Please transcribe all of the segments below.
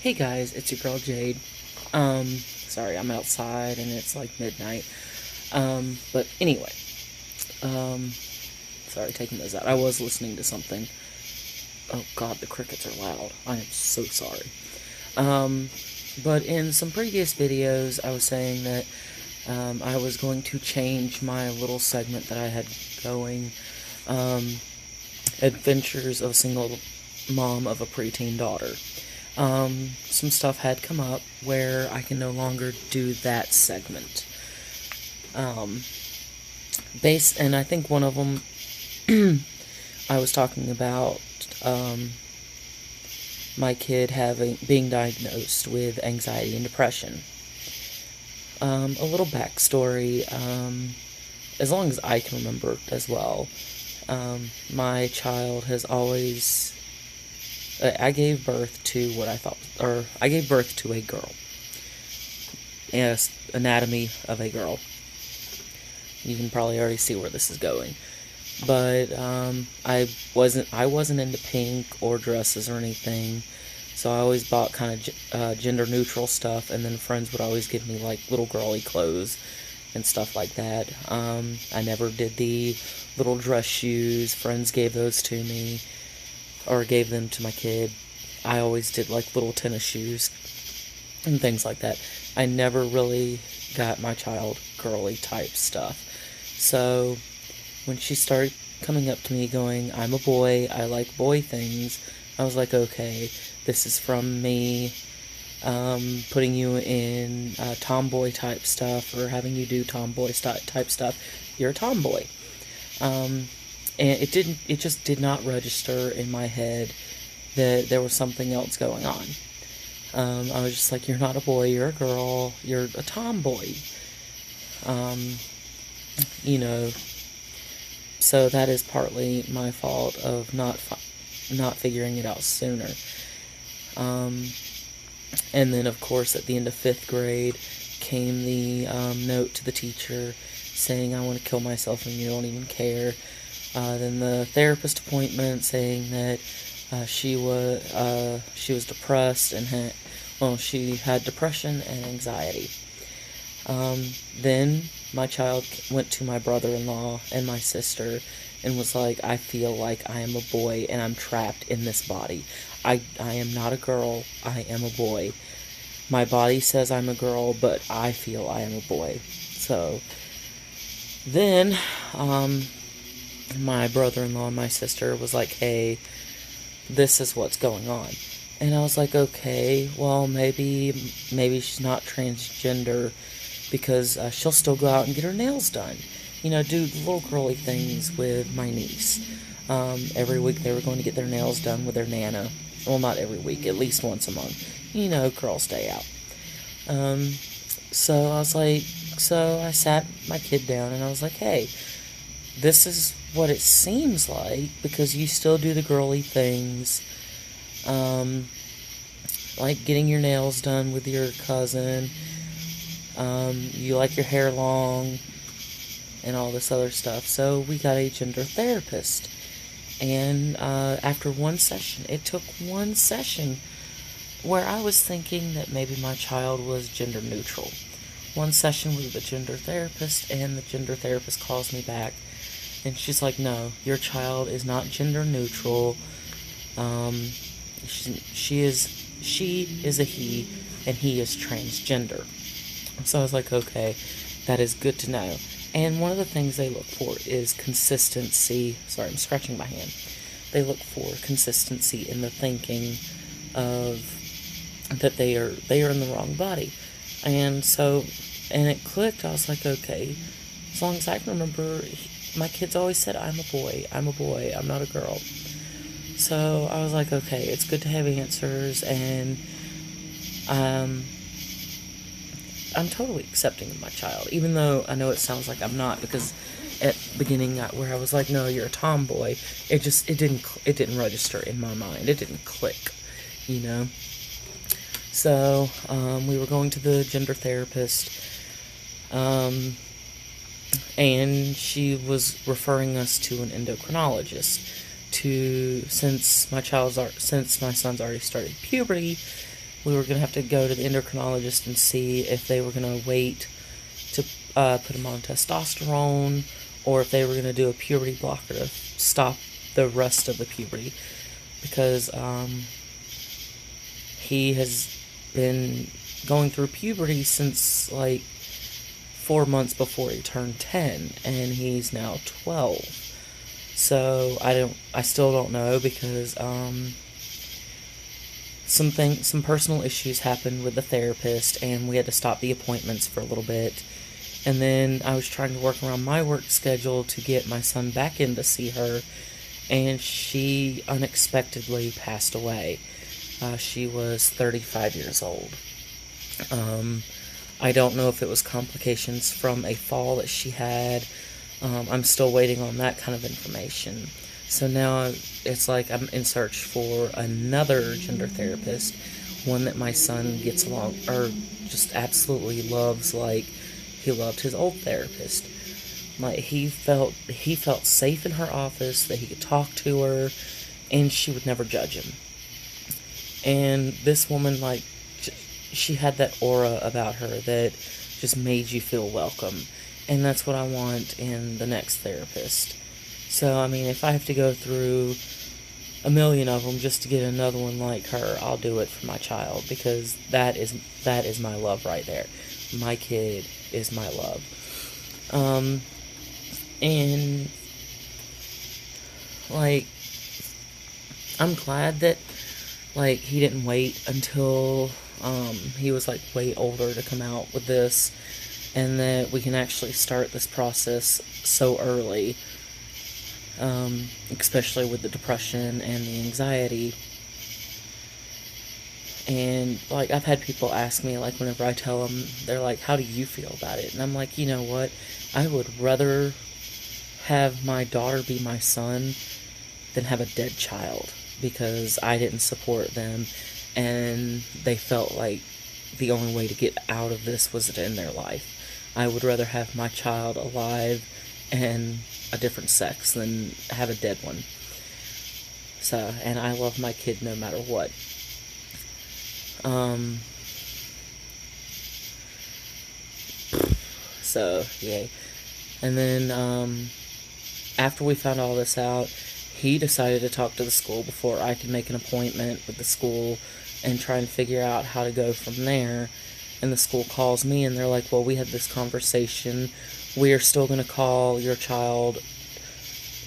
Hey guys, it's your girl Jade. Sorry, I'm outside and it's like midnight. But anyway, sorry, taking those out. I was listening to something. Oh god, the crickets are loud. I am so sorry. But in some previous videos, I was saying that I was going to change my little segment that I had going. Adventures of a single mom of a preteen daughter. Some stuff had come up where I can no longer do that segment. And I think one of them, I was talking about, my kid being diagnosed with anxiety and depression. A little backstory, as long as I can remember as well. My child has always, I gave birth to I gave birth to a girl. Yes, anatomy of a girl. You can probably already see where this is going. But, I wasn't into pink or dresses or anything. So I always bought kind of gender neutral stuff, and then friends would always give me like little girly clothes and stuff like that. I never did the little dress shoes. Friends gave those to me, or gave them to my kid. I always did like little tennis shoes and things like that. I never really got my child girly type stuff. So when she started coming up to me going, I'm a boy, I like boy things, I was like, okay, this is from me putting you in tomboy type stuff, or having you do tomboy type stuff. You're a tomboy. And it just did not register in my head that there was something else going on. I was just like, you're not a boy, you're a girl, you're a tomboy. So that is partly my fault of not figuring it out sooner. And then, of course, at the end of 5th grade came the note to the teacher saying, I want to kill myself and you don't even care. Then the therapist appointment saying that she was depressed and she had depression and anxiety. Then my child went to my brother-in-law and my sister and was like, I feel like I am a boy and I'm trapped in this body. I am not a girl, I am a boy. My body says I'm a girl, but I feel I am a boy. So then my brother-in-law and my sister was like, hey, this is what's going on. And I was like, okay, well, maybe she's not transgender, because she'll still go out and get her nails done. Do little girly things with my niece. Every week they were going to get their nails done with their nana. Well, not every week, at least once a month. Girls' day out. So I sat my kid down and I was like, hey, this is what it seems like, because you still do the girly things. Like getting your nails done with your cousin. You like your hair long and all this other stuff. So we got a gender therapist. And after one session, it took one session where I was thinking that maybe my child was gender neutral. One session with the gender therapist, and the gender therapist calls me back. And she's like, no, your child is not gender neutral. She is a he, and he is transgender. So I was like, okay, that is good to know. And one of the things they look for is consistency. Sorry, I'm scratching my hand. They look for consistency in the thinking of that they are in the wrong body. And it clicked. I was like, okay, as long as I can remember, my kids always said, I'm a boy, I'm not a girl. So I was like, okay, it's good to have answers, and I'm totally accepting of my child, even though I know it sounds like I'm not, because at the beginning where I was like, no, you're a tomboy, it didn't register in my mind. It didn't click, So, we were going to the gender therapist, and she was referring us to an endocrinologist since my son's already started puberty, we were going to have to go to the endocrinologist and see if they were going to wait to put him on testosterone, or if they were going to do a puberty blocker to stop the rest of the puberty, because he has been going through puberty since like 4 months before he turned 10, and he's now 12. So I still don't know, because some personal issues happened with the therapist, and we had to stop the appointments for a little bit. And then I was trying to work around my work schedule to get my son back in to see her, and she unexpectedly passed away. She was 35 years old. I don't know if it was complications from a fall that she had. I'm still waiting on that kind of information. So now it's like I'm in search for another gender therapist, one that my son gets along, or just absolutely loves, like he loved his old therapist. Like he felt safe in her office, that he could talk to her, and she would never judge him. And this woman, like, she had that aura about her that just made you feel welcome. And that's what I want in the next therapist. So, I mean, if I have to go through a million of them just to get another one like her, I'll do it for my child, because that is my love right there. My kid is my love. And, like, I'm glad that, like, he didn't wait until he was, like, way older to come out with this, and that we can actually start this process so early, especially with the depression and the anxiety. And, like, I've had people ask me, like, whenever I tell them, they're like, how do you feel about it? And I'm like, you know what? I would rather have my daughter be my son than have a dead child, because I didn't support them, and they felt like the only way to get out of this was to end their life. I would rather have my child alive and a different sex than have a dead one. So, and I love my kid no matter what. So, yay. And then, after we found all this out, he decided to talk to the school before I could make an appointment with the school and try and figure out how to go from there. And the school calls me, and they're like, well, we had this conversation. We are still going to call your child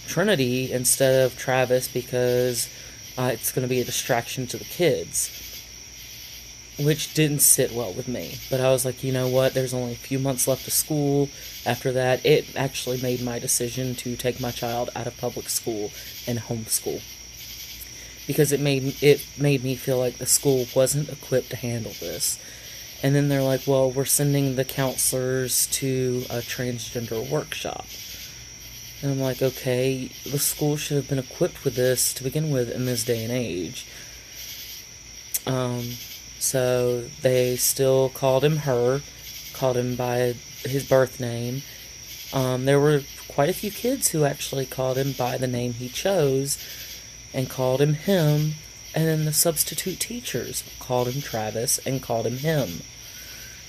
Trinity instead of Travis, because it's going to be a distraction to the kids. Which didn't sit well with me. But I was like, you know what? There's only a few months left of school. After that, it actually made my decision to take my child out of public school and homeschool. Because it made me feel like the school wasn't equipped to handle this. And then they're like, well, we're sending the counselors to a transgender workshop. And I'm like, okay, the school should have been equipped with this to begin with in this day and age. So they still called him her, called him by his birth name. There were quite a few kids who actually called him by the name he chose, and called him him, and then the substitute teachers called him Travis and called him him.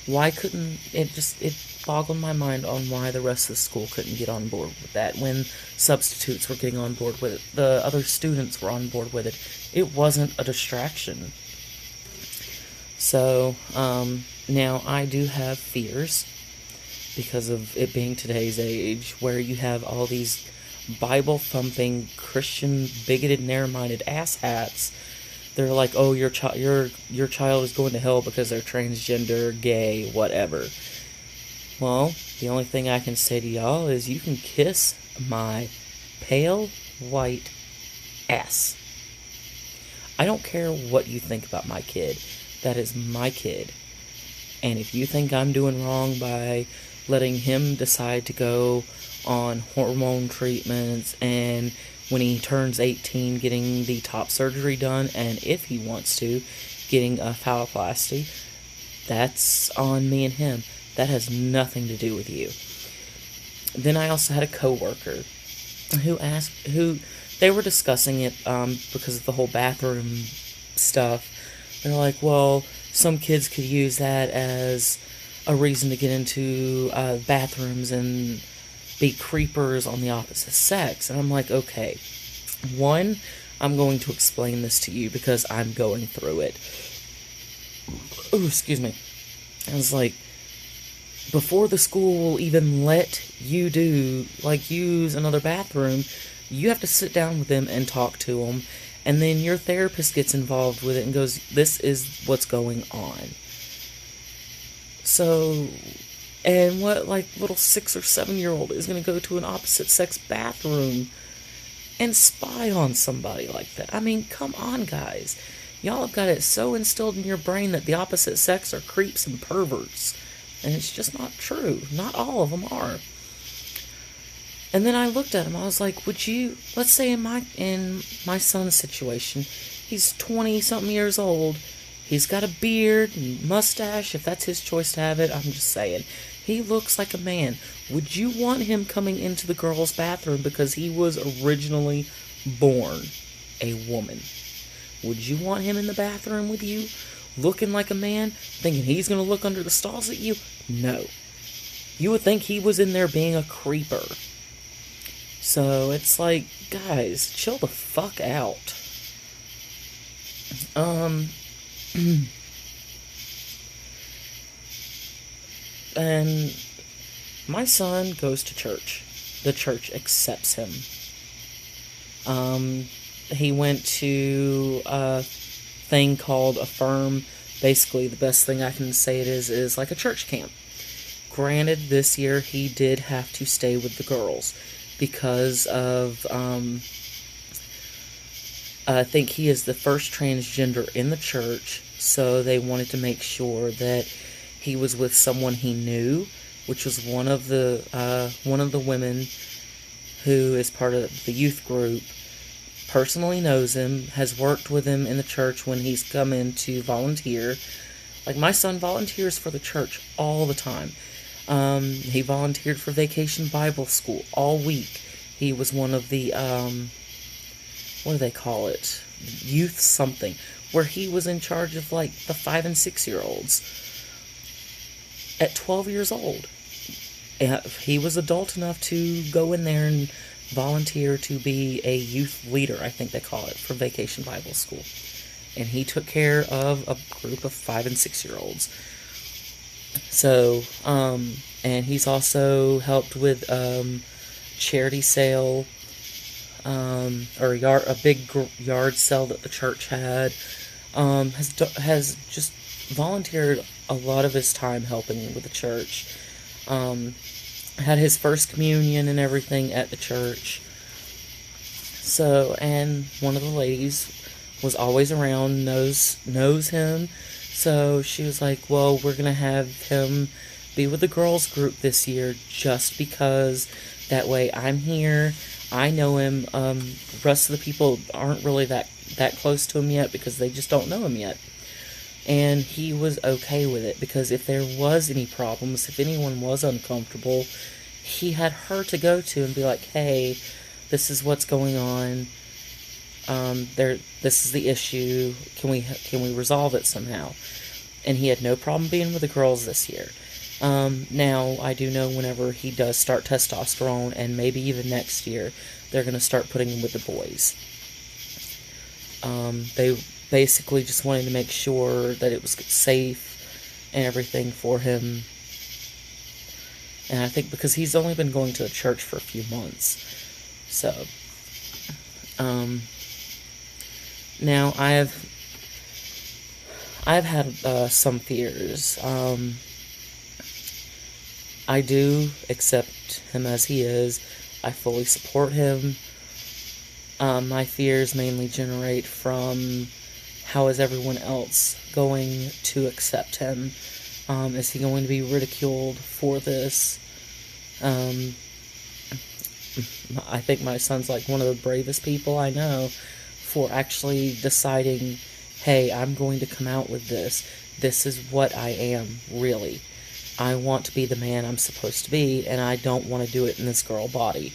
Why couldn't it boggled my mind on why the rest of the school couldn't get on board with that when substitutes were getting on board with it, the other students were on board with it. It wasn't a distraction. So, now I do have fears, because of it being today's age, where you have all these Bible-thumping, Christian, bigoted, narrow-minded asshats. They're like, oh, your child is going to hell because they're transgender, gay, whatever. Well, the only thing I can say to y'all is you can kiss my pale white ass. I don't care what you think about my kid. That is my kid. And if you think I'm doing wrong by letting him decide to go on hormone treatments, and when he turns 18 getting the top surgery done, and if he wants to, getting a phalloplasty, that's on me and him. That has nothing to do with you. Then I also had a coworker who they were discussing it because of the whole bathroom stuff. They're like, well, some kids could use that as a reason to get into bathrooms and be creepers on the opposite sex. And I'm like, okay, one, I'm going to explain this to you because I'm going through it. Oh, excuse me. I was like, before the school will even let you use another bathroom, you have to sit down with them and talk to them. And then your therapist gets involved with it and goes, this is what's going on. So, and what, little 6 or 7-year-old is going to go to an opposite sex bathroom and spy on somebody like that? I mean, come on, guys. Y'all have got it so instilled in your brain that the opposite sex are creeps and perverts. And it's just not true. Not all of them are. And then I looked at him. I was like, would you, let's say in my son's situation, he's 20-something years old. He's got a beard and mustache, if that's his choice to have it. I'm just saying. He looks like a man. Would you want him coming into the girls' bathroom because he was originally born a woman? Would you want him in the bathroom with you, looking like a man, thinking he's going to look under the stalls at you? No. You would think he was in there being a creeper. So it's like, guys, chill the fuck out. And my son goes to church. The church accepts him. He went to a thing called Affirm. Basically, the best thing I can say it is like a church camp. Granted, this year he did have to stay with the girls because of, I think he is the first transgender in the church, so they wanted to make sure that he was with someone he knew, which was one of the women who is part of the youth group, personally knows him, has worked with him in the church when he's come in to volunteer. Like, my son volunteers for the church all the time. He volunteered for Vacation Bible School all week. He was one of the, what do they call it? Youth something. Where he was in charge of, the 5 and 6-year-olds. At 12 years old. He was adult enough to go in there and volunteer to be a youth leader, I think they call it, for Vacation Bible School. And he took care of a group of 5 and 6-year-olds. So, and he's also helped with charity sale, or a big yard sale that the church had. Has just volunteered a lot of his time helping with the church. Had his first communion and everything at the church. So, and one of the ladies was always around, knows him. So she was like, well, we're going to have him be with the girls group this year just because that way I'm here, I know him. The rest of the people aren't really that close to him yet because they just don't know him yet. And he was okay with it because if there was any problems, if anyone was uncomfortable, he had her to go to and be like, hey, this is what's going on. This is the issue. Can we resolve it somehow? And he had no problem being with the girls this year. Now, I do know whenever he does start testosterone, and maybe even next year, they're going to start putting him with the boys. They basically just wanted to make sure that it was safe and everything for him. And I think because he's only been going to the church for a few months. So, now I've had some fears. I do accept him as he is. I fully support him. My fears mainly generate from how is everyone else going to accept him? Is he going to be ridiculed for this? I think my son's like one of the bravest people I know for actually deciding, hey, I'm going to come out with this. This is what I am, really. I want to be the man I'm supposed to be, and I don't want to do it in this girl body.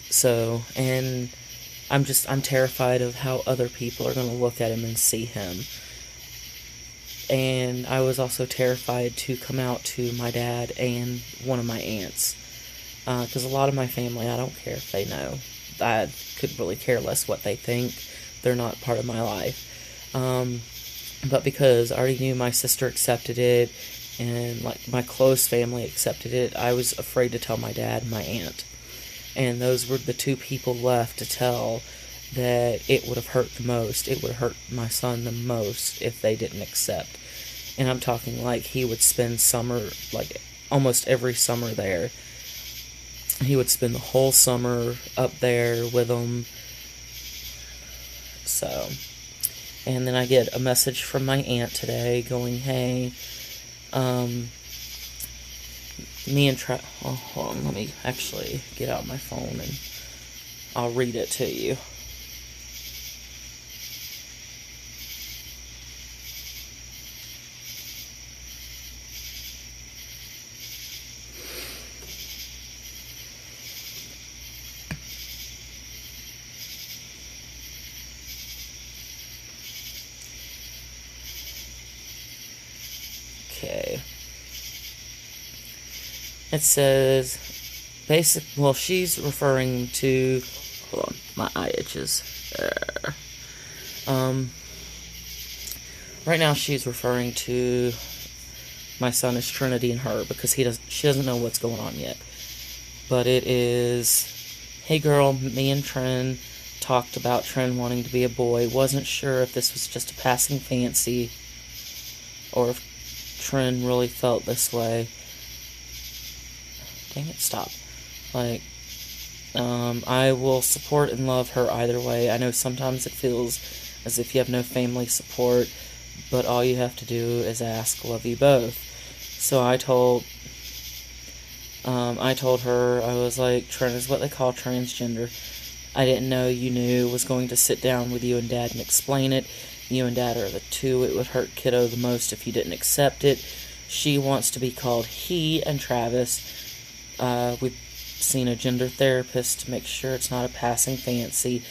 So, and I'm terrified of how other people are going to look at him and see him. And I was also terrified to come out to my dad and one of my aunts. Because a lot of my family, I don't care if they know. I could really care less what they think. They're not part of my life. But because I already knew my sister accepted it, and like my close family accepted it, I was afraid to tell my dad and my aunt. And those were the two people left to tell that it would have hurt the most. It would hurt my son the most if they didn't accept. And I'm talking like he would spend summer, like almost every summer there. He would spend the whole summer up there with them. So, and then I get a message from my aunt today going, hey, hold on, let me actually get out my phone and I'll read it to you. Okay. It says, she's referring to, hold on, my eye itches. Right now she's referring to my son as Trinity and her, because she doesn't know what's going on yet. But it is, hey girl, me and Trin talked about Trin wanting to be a boy. Wasn't sure if this was just a passing fancy, or if Trin really felt this way. Dang it, stop. Like, I will support and love her either way. I know sometimes it feels as if you have no family support, but all you have to do is ask. Love you both. So I told her, I was like, Trin is what they call transgender. I didn't know you knew. Was going to sit down with you and Dad and explain it. You and Dad are the two. It would hurt kiddo the most if you didn't accept it. She wants to be called he and Travis. We've seen a gender therapist to make sure it's not a passing fancy,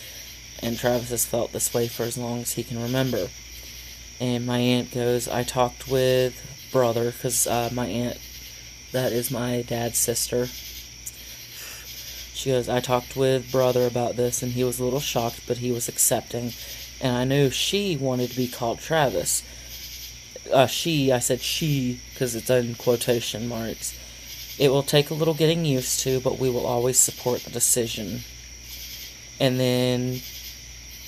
and Travis has felt this way for as long as he can remember. And my aunt goes, I talked with brother, because my aunt, that is my dad's sister. She goes, I talked with brother about this, and he was a little shocked, but he was accepting. And I knew she wanted to be called Travis. I said she, because it's in quotation marks. It will take a little getting used to, but we will always support the decision. And then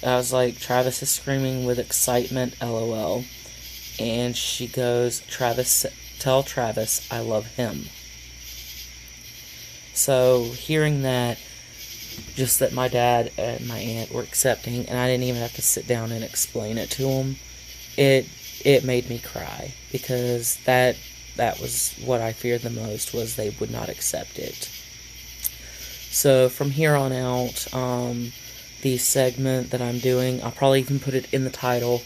I was like, Travis is screaming with excitement, LOL. And she goes, tell Travis I love him. So hearing that, just that my dad and my aunt were accepting, and I didn't even have to sit down and explain it to them, it made me cry, because that was what I feared the most, was they would not accept it. So from here on out, the segment that I'm doing, I'll probably even put it in the title,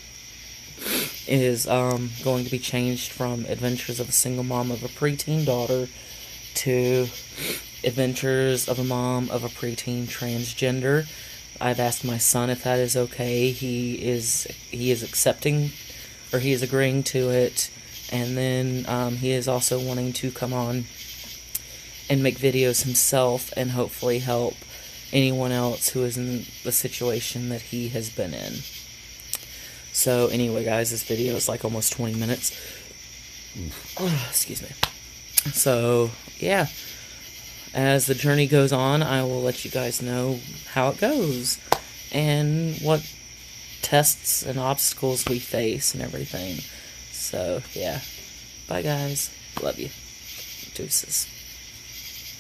is going to be changed from Adventures of a Single Mom of a Preteen Daughter to Adventures of a Mom of a Preteen Transgender. I've asked my son if that is okay. He is accepting, or he is agreeing to it. And then he is also wanting to come on and make videos himself and hopefully help anyone else who is in the situation that he has been in. So anyway, guys, this video is like almost 20 minutes. Excuse me. So, yeah. As the journey goes on, I will let you guys know how it goes and what tests and obstacles we face and everything. So, yeah. Bye, guys. Love you. Deuces.